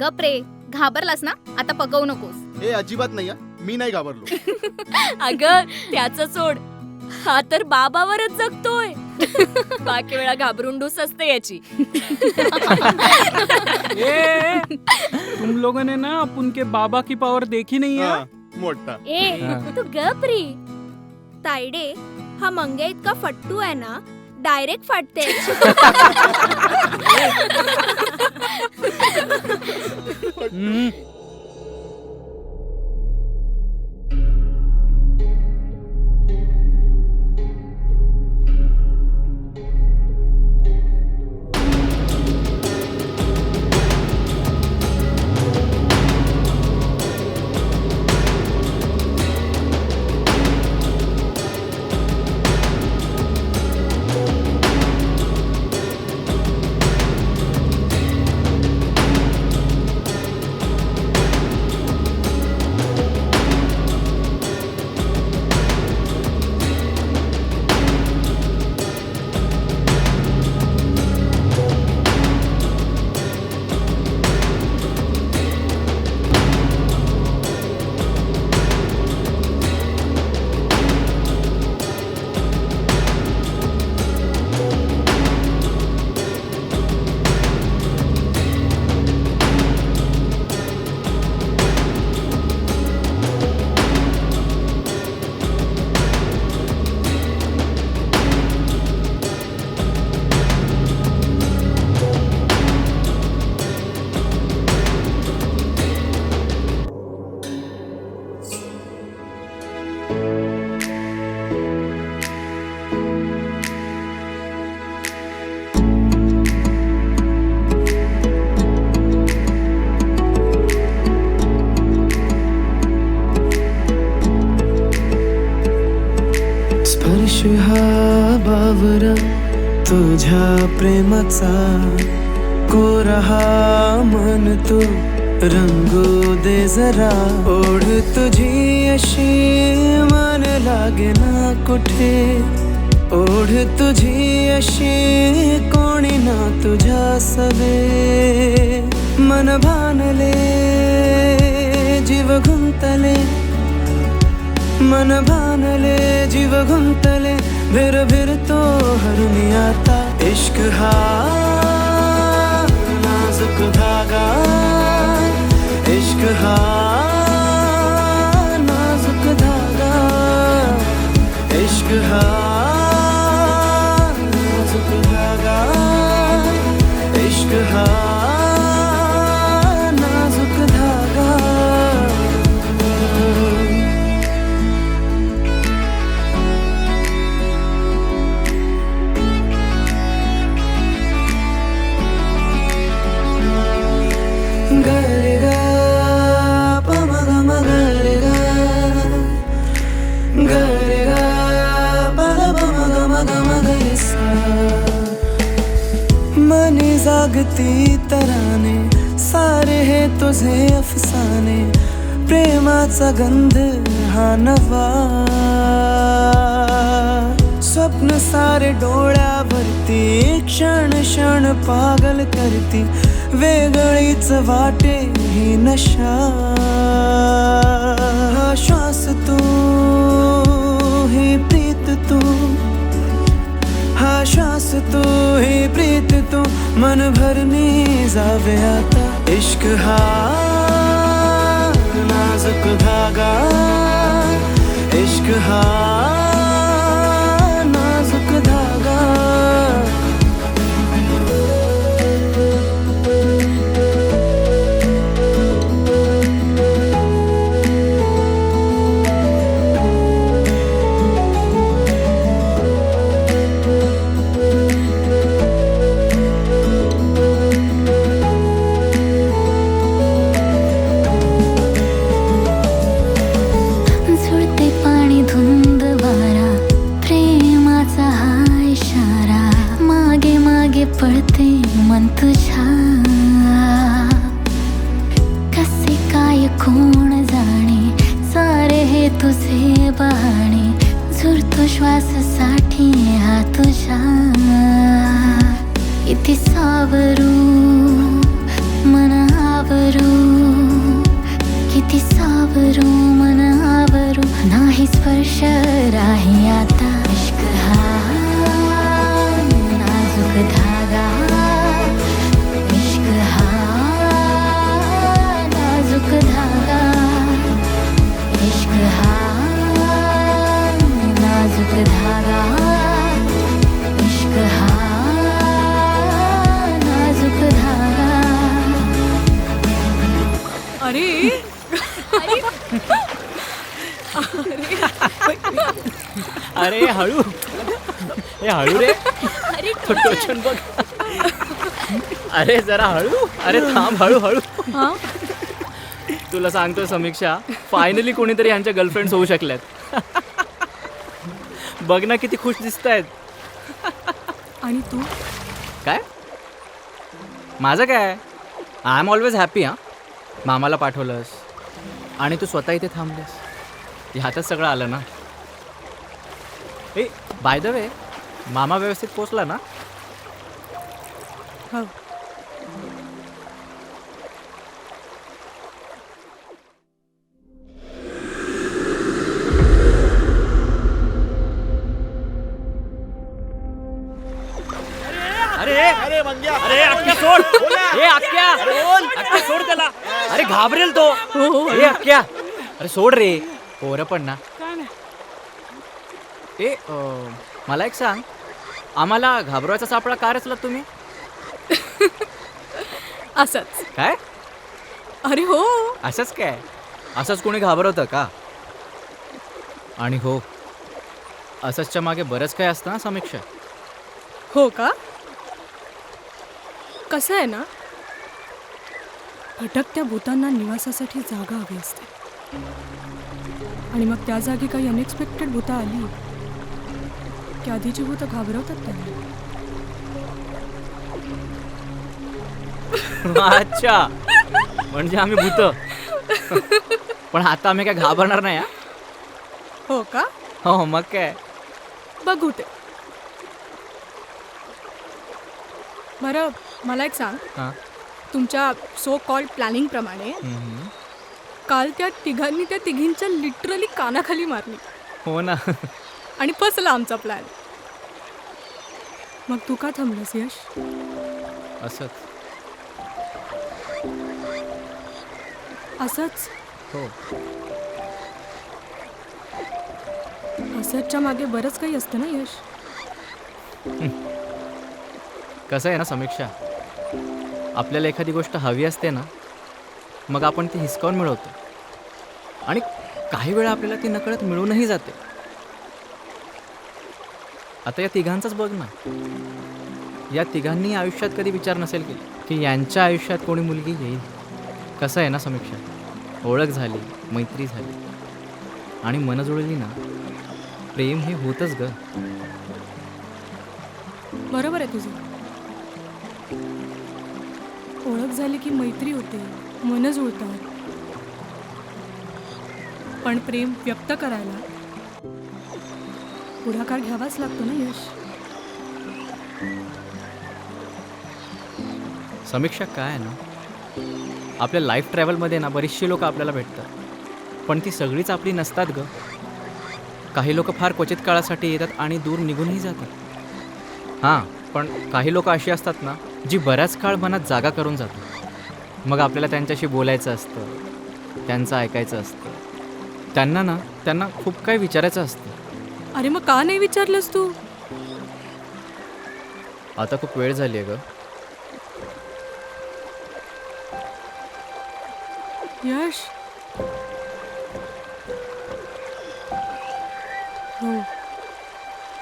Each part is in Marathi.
गप रे, घाबरलास ना? आता पकवू नकोस. हे अजिबात नाही हं. मी नाही घाबरलो. अगं त्याचं सोड, हा तर बाबावरच जगतोय. बाकी वेळा घाबरून डूस असते याची. ए, तुम लोगों ने ना अपन के बाबा की पावर देखी नहीं है. हा, मोठा. ए तू गप रे. तायडे, हा मंग्या इतका फट्टू आहे ना, डायरेक्ट फाटते. हम्म. स्पर्श हा बावरा तुझ्या प्रेमाचा, कोरहा मन तू रंगू दे जरा. ओढ तुझी अशी मन लागे ना कुठे, ओढ तुझी अशी कोणी ना तुझ्या सवे. मन भानले जीव गुंतले, मन भानले जीव गुंतले, भिर भिर तो हरुनी आता. इश्क हा नाजुक धागा, इश्क हा नाजुक धागा, इश्क हा नाजुक धागा, इश्क हा नाजुक धागा. मनी जागती तराने, सारे हे तुझे अफसाने. प्रेमाचा गंध हा नवा, स्वप्न सारे डोळ्यावरती, क्षण क्षण पागल करती. वेगळीच वाटे ही नशा, हा श्वास तू, ही प्रीत तू, हा श्वास तू, ही प्रीत तू. मन भरनी जावे आता. इश्क हा नाजुक धागा, इश्क हा नाजुक धागा. पळते मन तुझ्या, कसे काय कोण जाणे, सारे हे तुझे बहाणे. झुरतो श्वास साठी हा तुझ्या, इथे सावरू मन आवरू किती सावरू मन आवरू नाही स्पर्श राही आता इश्क हा नाजूक धागा इश्क हा नाजूक धागा इश्क हा नाजूक धागा इश्क हा नाजूक धागा अरे अरे हळू हे हळू रे अरे तो टोचन बघ अरे जरा हळू अरे थांब हळू हळू हा? तुला सांगतो समीक्षा फायनली कोणीतरी यांच्या गर्लफ्रेंड्स होऊ शकल्यात बघ ना किती खुश दिसत आहेत आणि तू काय माझं काय आय एम ऑलवेज हॅपी हां मामाला पाठवलंस आणि तू स्वतः इथे थांबलेस ह्यातच सगळं आलं ना ए बाय द वे मामा व्यवस्थित पोचला ना हो अरे अरे मंग्या अरे अक्क्या सोड ए अक्क्या अक्क्या सोड त्याला अरे घाबरेल तो ए अक्क्या अरे सोड रे पोरं पण ना काय नाही ए मला एक सांग आम्हाला घाबरवायचा सापळा का रचला तुम्ही असंच काय अरे हो असंच काय असंच कोणी घाबरवतं का आणि हो असंचच्या मागे बरंच काय असतं ना समीक्षा हो का कसं आहे ना भटकत्या भूतांना निवासासाठी जागा हवी असते आणि मग त्या जागी काही अनएक्सपेक्टेड भूतं आली की आधीची भूतं घाबरवतात त्यांना अच्छा म्हणजे आम्ही भूत पण आता आम्ही काय घाबरणार नाही हा? हो का हो मग काय बघू ते बरं मला एक सांग हां तुमच्या सो कॉल्ड प्लॅनिंग प्रमाणे काल त्या तिघांनी त्या तिघींच्या लिटरली कानाखाली मारली हो ना आणि फसला आमचा प्लॅन मग तू का थांबलास यश असंच असंच हो असंचच्या मागे बरंच काही असतं ना यश कसं आहे ना समीक्षा आपल्याला एखादी गोष्ट हवी असते ना मग आपण ती हिसकावून मिळवतो आणि काही वेळा आपल्याला ती नकळत मिळूनही जाते आता या तिघांचंच बघ ना या तिघांनी आयुष्यात कधी विचार नसेल केला की यांच्या आयुष्यात कोणी मुलगी येईल कसं आहे ना समीक्षा ओळख झाली मैत्री झाली आणि मन जुळली ना प्रेम हे होतच ग बरोबर आहे तुझं ओळख झाली की मैत्री होते मन जुळतात पण प्रेम व्यक्त करायला पुढाकार घ्यावाच लागतो ना यश समीक्षा काय आहे ना आपल्या लाईफ ट्रॅव्हलमध्ये ना बरीचशी लोक आपल्याला भेटतात पण ती सगळीच आपली नसतात ग काही लोक फार क्वचित काळासाठी येतात आणि दूर निघूनही जातात हां पण काही लोक अशी असतात ना जी बऱ्याच काळ मनात जागा करून जातात मग आपल्याला त्यांच्याशी बोलायचं असतं त्यांचं ऐकायचं असतं त्यांना खूप काही विचारायचं असतं अरे मग का नाही विचारलंस तू आता खूप वेळ झाली आहे ग यश हो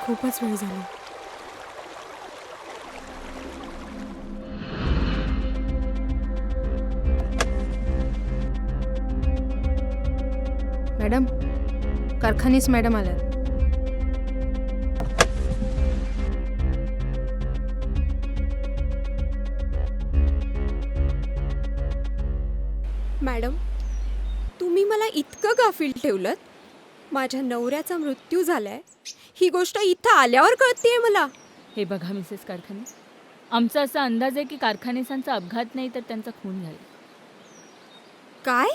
खूपच वेळ झाला मॅडम कारखानीस मॅडम आल्यात मॅडम तुम्ही मला इतकं गाफील ठेवलं माझ्या नवऱ्याचा मृत्यू झालाय ही गोष्ट इथं आल्यावर कळतेय मला हे बघा मिसेस कारखाने आमचा असा अंदाज आहे की कारखानेसांचा अपघात नाही तर त्यांचा खून झाला काय?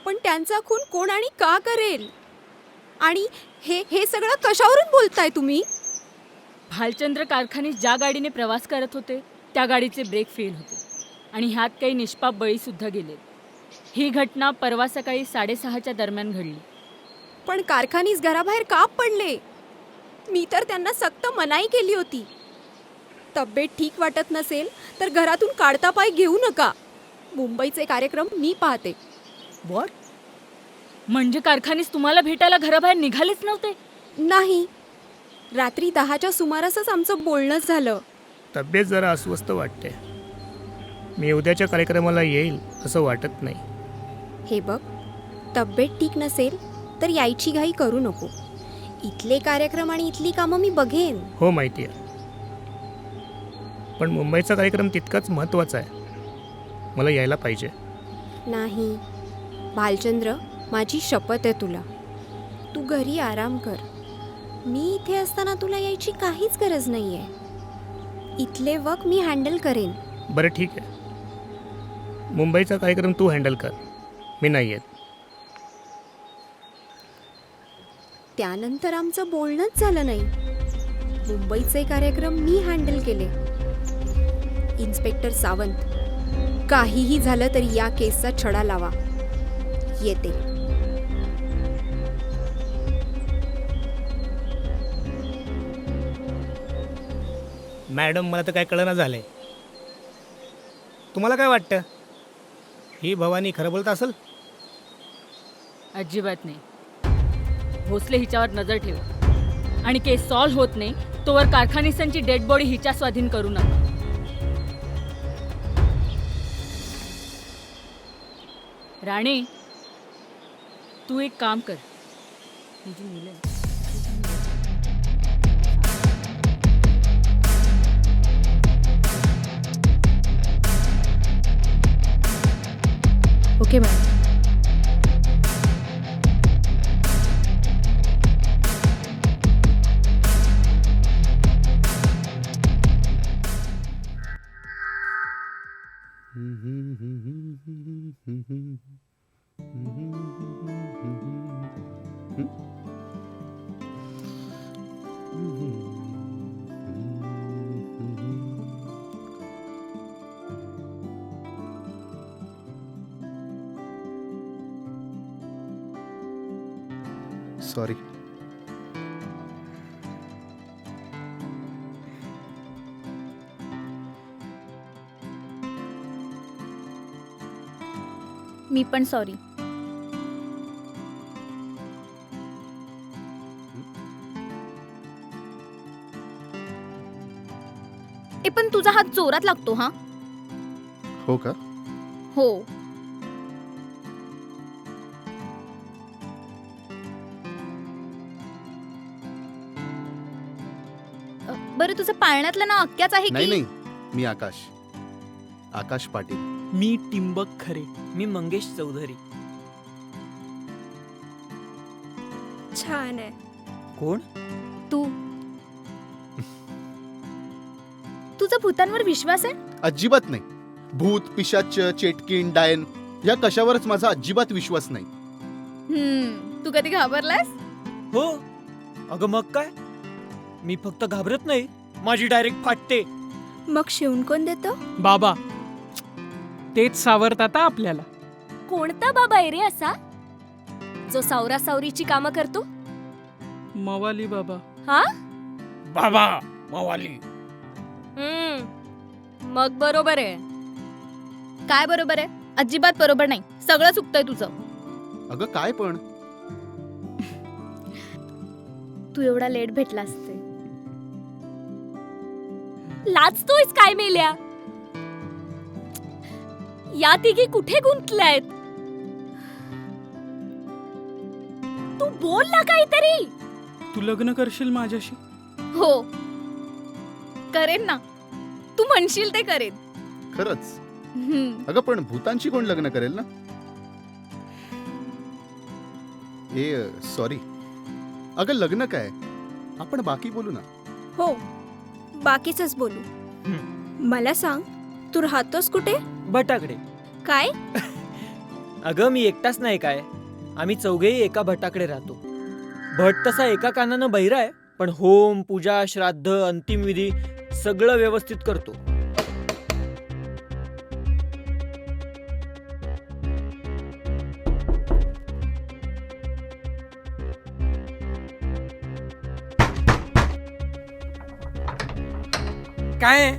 पण त्यांचा खून कोण आणि का करेल? आणि हे हे सगळं कशावरून बोलताय तुम्ही? भालचंद्र कारखान्यात ज्या गाडीने प्रवास करत होते त्या गाडीचे ब्रेक फेल होते आणि ह्यात काही निष्पाप बळीसुद्धा गेले. ही घटना परवा सकाळी 6:30च्या दरम्यान घडली. पण कारखानीस घराबाहेर का पडले? मी तर त्यांना सक्त मनाई केली होती. तब्येत ठीक वाटत नसेल तर घरातून काढता पाय घेऊ नका. मुंबईचे कार्यक्रम मी पाहते. व्हॉट? म्हणजे कारखानीस तुम्हाला भेटायला घराबाहेर निघालेच नव्हते? नाही, रात्री 10च्या सुमारासच आमचं बोलणं झालं. तब्येत जरा अस्वस्थ वाटते. मी उद्याच्या कार्यक्रमाला येईल असं वाटत नाही. हे बघ, तब्येत ठीक नसेल तर यायची घाई करू नको. इथले कार्यक्रम आणि इथली कामं मी बघेन. हो माहिती आहे, पण मुंबईचा कार्यक्रम तितकाच महत्त्वाचा आहे. मला यायला पाहिजे. नाही भालचंद्र, माझी शपथ आहे तुला. तू घरी आराम कर. मी इथे असताना तुला यायची काहीच गरज नाही आहे. इथले वर्क मी हँडल करेन. बरं ठीक आहे, मुंबईचा कार्यक्रम तू हँडल कर, मी नाही येत. त्यानंतर आमचं बोलणंच झालं नाही. मुंबईचे कार्यक्रम मी हँडल केले. इन्स्पेक्टर सावंत, काहीही झालं तरी या केसचा छडा लावा. येते. मॅडम, मला तर काय कळना झालंय. तुम्हाला काय वाटतं, ही भवानी खरं बोलत असेल? अजिबात नाही. भोसले हिच्यावर नजर ठेवा आणि केस सॉल्व्ह होत नाही तोवर कारखानिसांची डेड बॉडी हिच्या स्वाधीन करू नका. राणे, तू एक काम कर. ही जी मुलं आहेत, ओके मॅम. सॉरी. मी पण सॉरी. ए पण तुझा हात जोरात लागतो. हा हो का? हो. बरं, तुझं पाळण्यातलं नाव अक्क्याच आहे नाही की? नाही, मी आकाश. आकाश पाटील. मी टिंबक खरे. मी मंगेश चौधरी. छान आहे. कोण? तू. तुझा भूतांवर विश्वास आहे? अजिबात नाही. भूत, पिशाच, चेटकीन, डायन या कशावरच माझा अजिबात विश्वास नाही. तू कधी घाबरलास? हो. अगं मग काय, मी फक्त घाबरत नाही, माझी डायरेक्ट फाटते. मग शिवून कोण देतो? बाबा. तेच सावरतात आपल्याला. कोणता बाबा आहे रे असा जो सावरा सावरीची कामं करतो? मवाली बाबा. हा, बाबा मवाली. मग बरोबर आहे. काय बरोबर आहे? अजिबात बरोबर नाही. सगळं चुकतंय तुझं. अगं काय पण, तू एवढा लेट भेटलास ते. लाजतोयस काय मेल्या? या तिघी कुठे गुंतल्यात? तू बोल ना काहीतरी. तू लग्न करशील माझ्याशी? हो, करेन ना. तू म्हणशील ते करेन. खरंच? अगं पण भूतांची कोण लग्न करेल ना? सॉरी. अगं लग्न काय, आपण बाकी बोलू ना. हो, बाकीचंच बोलू. मला सांग, तू राहतोस कुठे? भटाकडे. काय? अगं मी एकटाच नाही काय, आम्ही चौघेही एका भटाकडे राहतो. भट तसा एका कानानं बहिरा आहे, पण होम पूजा श्राद्ध अंतिम विधी सगळं व्यवस्थित करतो. काय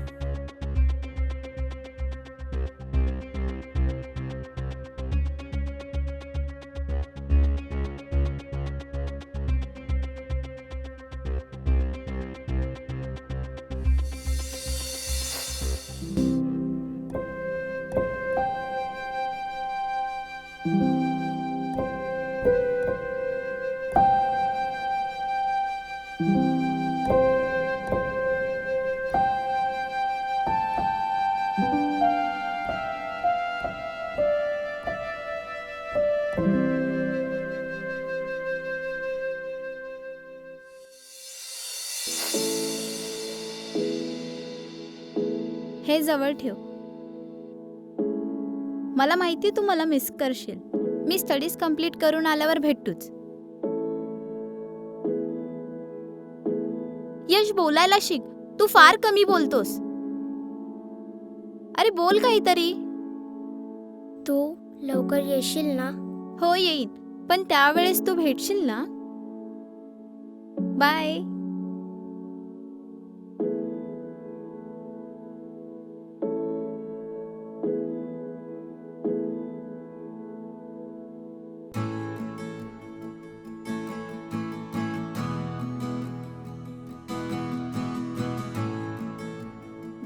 हे जवळ ठेव. मला माहिती तू मला मिस करशील. मी स्टडीज कंप्लीट करून आल्यावर भेटूच. यश, बोलायला शिक. तू फार कमी बोलतोस. अरे बोल काहीतरी. तू लवकर येशील ना? हो येईन, पण त्यावेळेस तू भेटशील ना? बाय.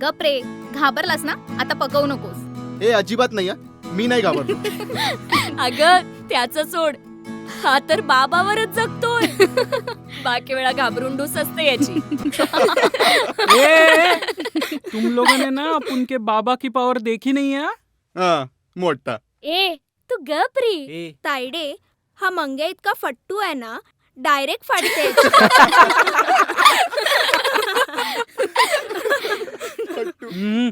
गप रे, घाबरलास ना? आता पकवू नकोस. हे अजिबात नाही हं. मी नाही घाबरलो. अगं त्याचं सोड, हा तर बाबावरच जगतोय. बाकी वेळा घाबरून डूस असते याची. तुम लोगों ने ना अपन के बाबा की पावर देखी नहीं है? हा मोठा. ए तू गप रे. ए तायडे, हा मंग्या इतका फट्टू आहे ना, डायरेक्ट फाडते. हम्म,